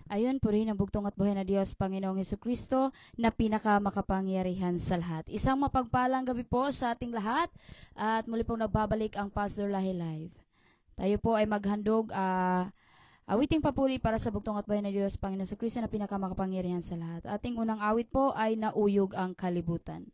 Ayon, purihin ang bugtong at buhay na Diyos, Panginoong Hesukristo, na pinakamakapangyarihan sa lahat. Isang mapagpalang gabi po sa ating lahat at muli pong nagbabalik ang Pastor Lahi Live. Tayo po ay maghandog awiting papuri para sa bugtong at buhay na Diyos, Panginoong Hesukristo, na pinakamakapangyarihan sa lahat. Ating unang awit po ay Nauyog ang Kalibutan.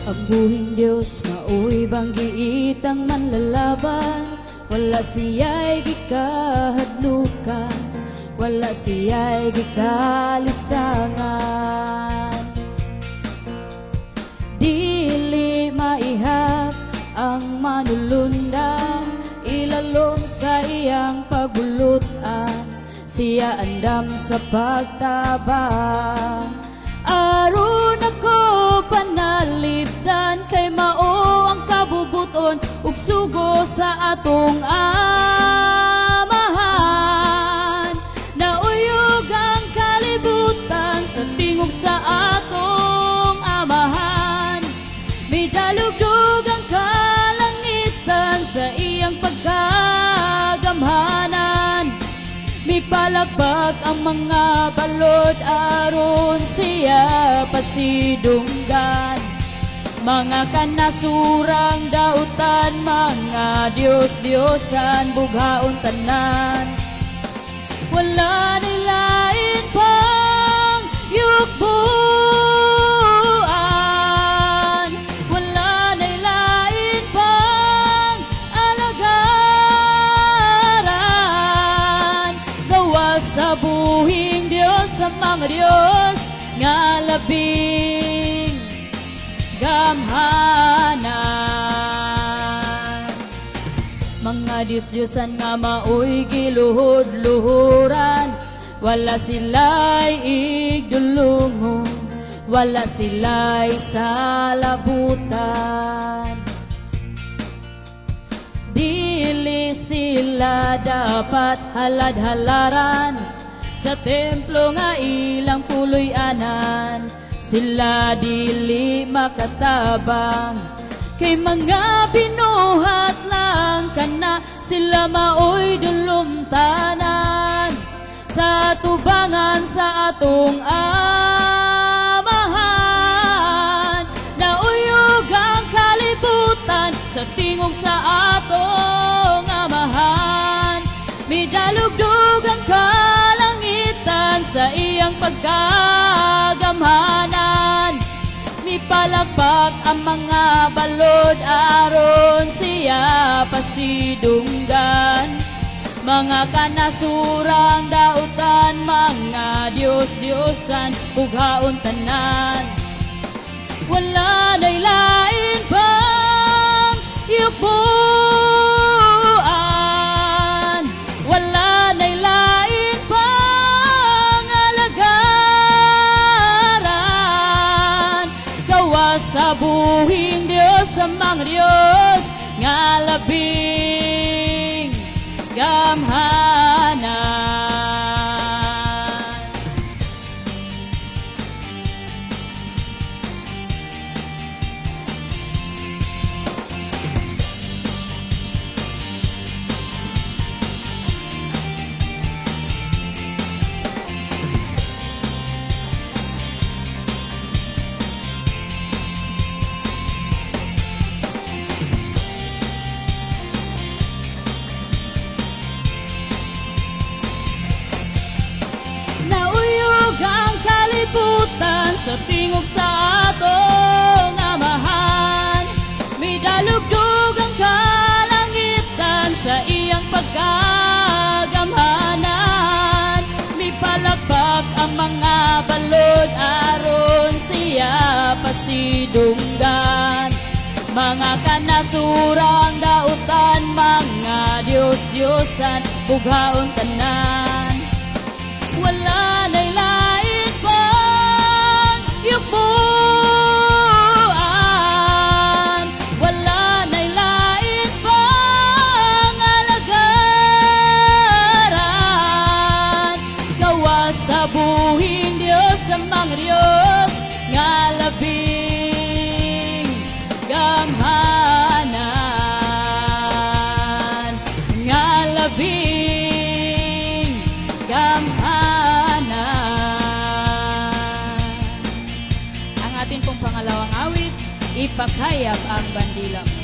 Ang buhing Diyos maoy banggiit ang manlalaban, wala siya'y gikahadlukan, wala siya'y gikalisangan. Dili maihap ang manulundan, ilalom sa iyang pagbulutan, siya andam sa pagtabang. Aron ako panalipdan, kay mao ang kabubuton ug sugo sa atong amahan. Nauyog ang kalibutan sa tingog sa atong amahan, midalugdog ang kalangitan sa iyang pagkagamhanan. Mipalakpak ang mga balod aron siya pasidunggan. Mga kanasurang dautan, mga Diyos-Diyosan, bughaon tanan. Wala nilain pang yukbuan, wala nilain pang alagaran. Gawa sa buhing Diyos sa mga Diyos nga labing gamhanan. Mga Diyos-Diyosan nga maoy giluhod-luhuran, wala sila'y igdulungon, wala sila'y salabutan. Dili sila dapat halad-halaran, sa templo nga ilang puloy-anan, sila dili makatabang. Kay mga binuhat lang kana, sila maoy dulumtanan, sa tubangan sa atong amahan. Nauyog ang kalibutan sa tingog sa atong amahan, midalugdog ang kalangitan sa iyang pagkagamhanan. Mipalakpak ang mga balod aron siya pasidunggan. Mga kanasurang dautan, mga Diyos-Diyosan, bughaon tanan. Wala na'y lain pang yukbuan, wala na'y lain pang alagaran. Gawa sa buhing Diyos sa mga Diyos nga labing gamhanan. Sa tingog sa atong amahan, midalugdog ang kalangitan sa iyang pagkagamhanan. Mipalakpak ang mga balod aron siya pasidunggan. mga kanasurang dautan, mga Diyos-Diyosan, bughaon tanan. Wala na'y lain pang yubuan, wala na'y lain pang alagaran. Gawa sa buhing Diyos sa mga Diyos, nga labing gamhanan, nga labing gamhanan. Ang atin pong pangalawang awit, ipakayab ang bandila mo.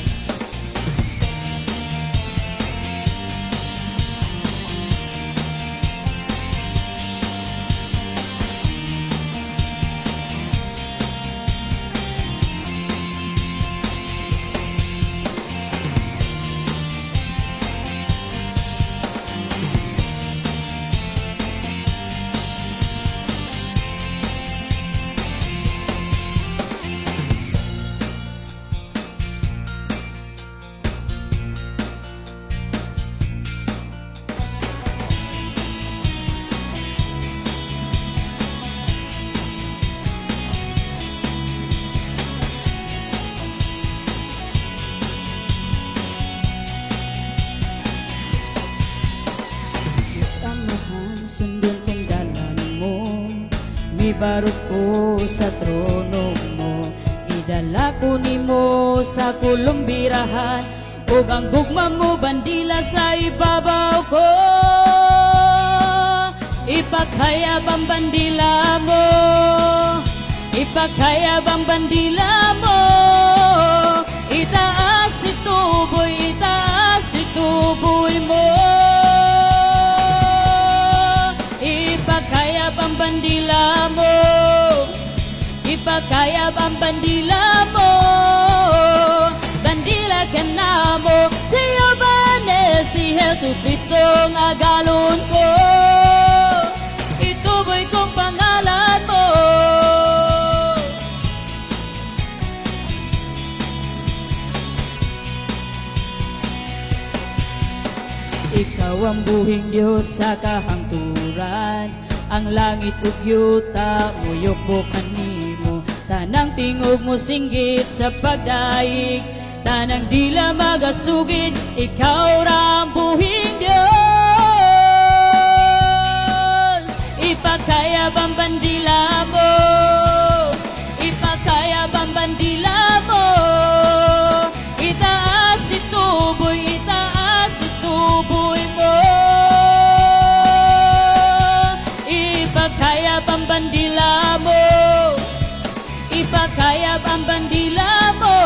Sundon kong dalan mo, mibarog ko sa trono mo. Idala ko nimo sa kulumbirahan, ug ang gugma mo bandila sa ibabaw ko. Ipakayab ang bandila mo, ipakayab ang bandila mo. Itaas ituboy, itaas ituboy mo. Ipakayab ang bandila mo, ipakayab ang bandila mo. Bandila ka na mo, Giovanni, si Jesu Cristo ang agalon ko. Ituboy kong pangalan mo. Ikaw ang buhing Diyos sa kahangturan, ang langit ug yuta muyok mo kanimo. Tanang tingog mo singgit sa pagdaig, tanang dila magasugid, ikaw ra ang buhing Diyos. Ipakayab ang bandila mo, ipakayab ang bandila mo. Itaas ituboy, itaas ituboy mo. Ipakayab ang bandila mo, ipakayab ang bandila mo.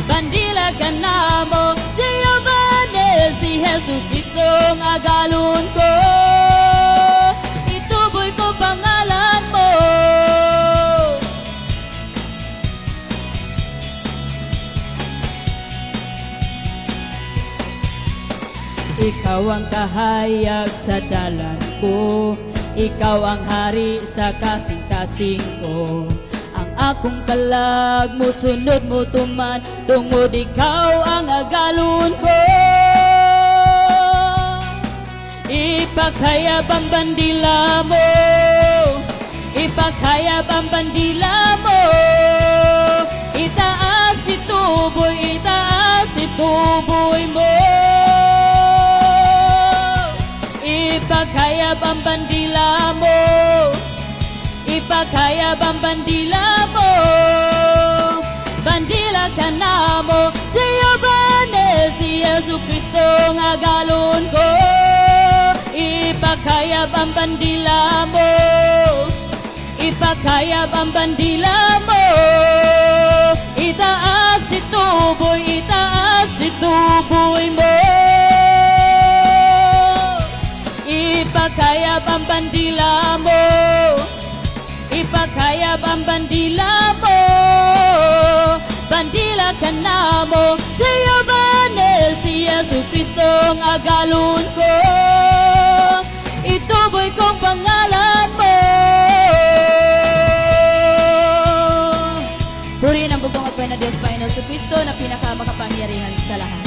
Bandila ka na mo, Giovanni, si Jesu Cristo ang agalon ko. Ituboy ko pangalan mo. Ikaw ang kahayag sa dalan ko, ikaw ang hari sa kasing-kasing ko. Ang akong kalag mo, sunod mo tuman, tungod ikaw ang agalon ko. Ipakayab ang bandila mo, ipakayab ang bandila mo. Itaas ituboy, itaas ituboy mo. Ipakayab ang bandila mo, ipakayab ang bandila mo. Bandila ka na mo, Giovanni, si Jesu Cristo ang agalon ko. Ipakayab ang bandila mo, ipakayab ang bandila mo. Itaas ituboy, itaas ituboy mo. Ipakayab ang bandila mo, ipakayab ang bandila mo. Bandila ka na mo, Giovanni, si Jesu Cristo ang agalon ko. Ituboy kong pangalan mo. Purihin ang bugtong at buhay na Diyos. Panginoon Jesucristo na pinakamakapangyarihan sa lahat.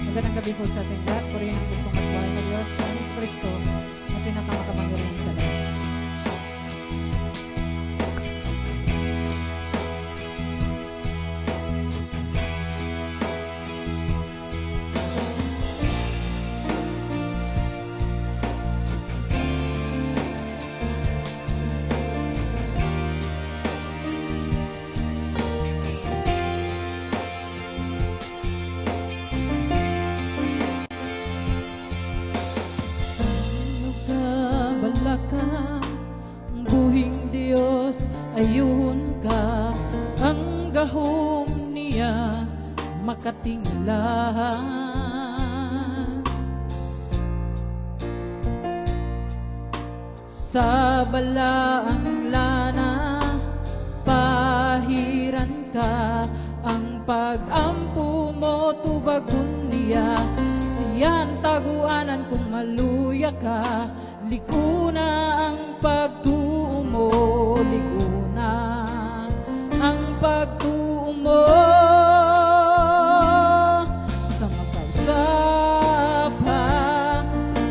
Magandang gabi po sa ating lahat. Purihin ang bukong at buhay na Diyos, Panginoon Kristo, na pinakamakapangyarihan sa lahat. Ang buhing Diyos, ayun ka, ang gahom niya makatinglan. Sa balaang lana, pahiran ka, ang pag-ampo mo tubagon niya. Siyan taguanan kung maluya ka, ligo na ang pagtuo mo, ligo na ang pagtuo mo. Sa makausap ha,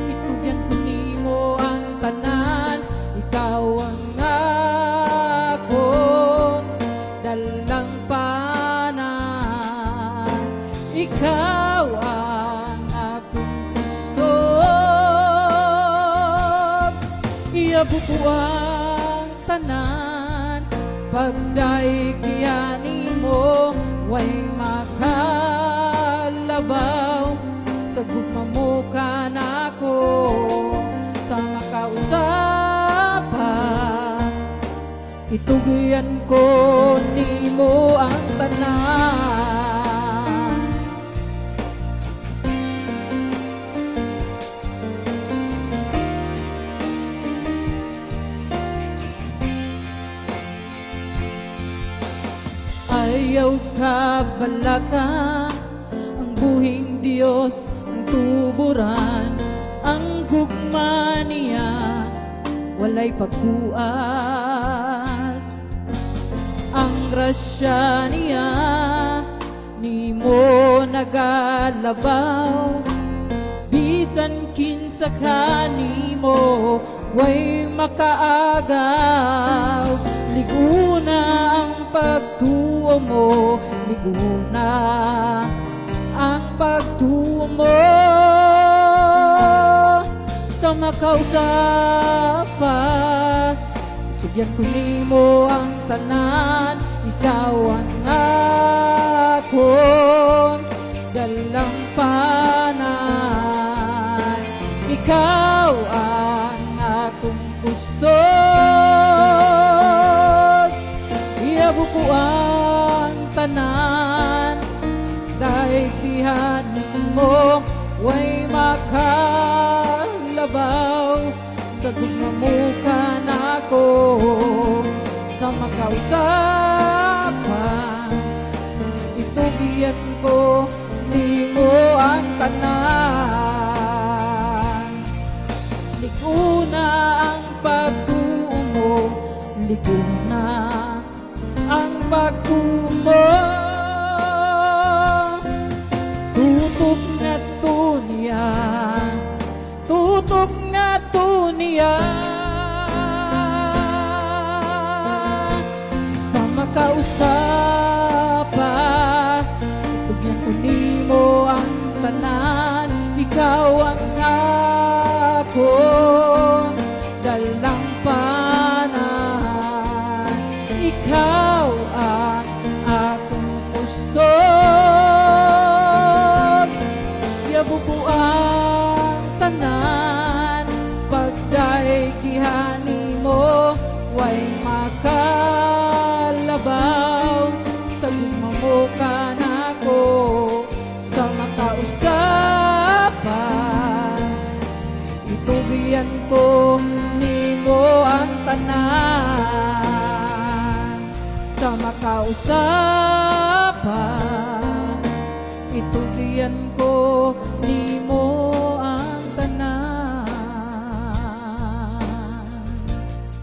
itugyan ko nimo ang tanan, ikaw ang akong dalang panan, ikaw ang akong puso. Bubuang tanan, pagdaigyan mo, way makalabaw. Sa gugma mo ka na ako, sa makausapan, itugyan ko nimo ang tanan. Ayaw ka balaka, ang buhing Diyos ang tuburan, ang gugma niya walay pagbuas. Ang grasya niya nimo nagalabaw, bisan kinsa kanimo way makaagaw. Ligo na ang pagtuo mo, ligo na ang pagtuo mo. Sa makausapan, tugyan ko nimo ang tanan, ikaw ang akong dalang panan, ikaw ang akong puso. Iabuko ang tanan, daigdihan mo, way makalabaw. Sa gugma mo ka na ako, sa makausapan, itugyan ko nimo ang tanan. Ligo na ang pagtuo mo, ligo na ang pagtuo mo. Tutok na to niya, tutok na to niya. Sa makausapan, itugyan ko nimo ang tanan, ikaw ang akong dalang panan, ikaw ang akong puso. Iabubuang tanan, pagdaigdihan mo, way makalabaw. kausapan, itugyan ko nimo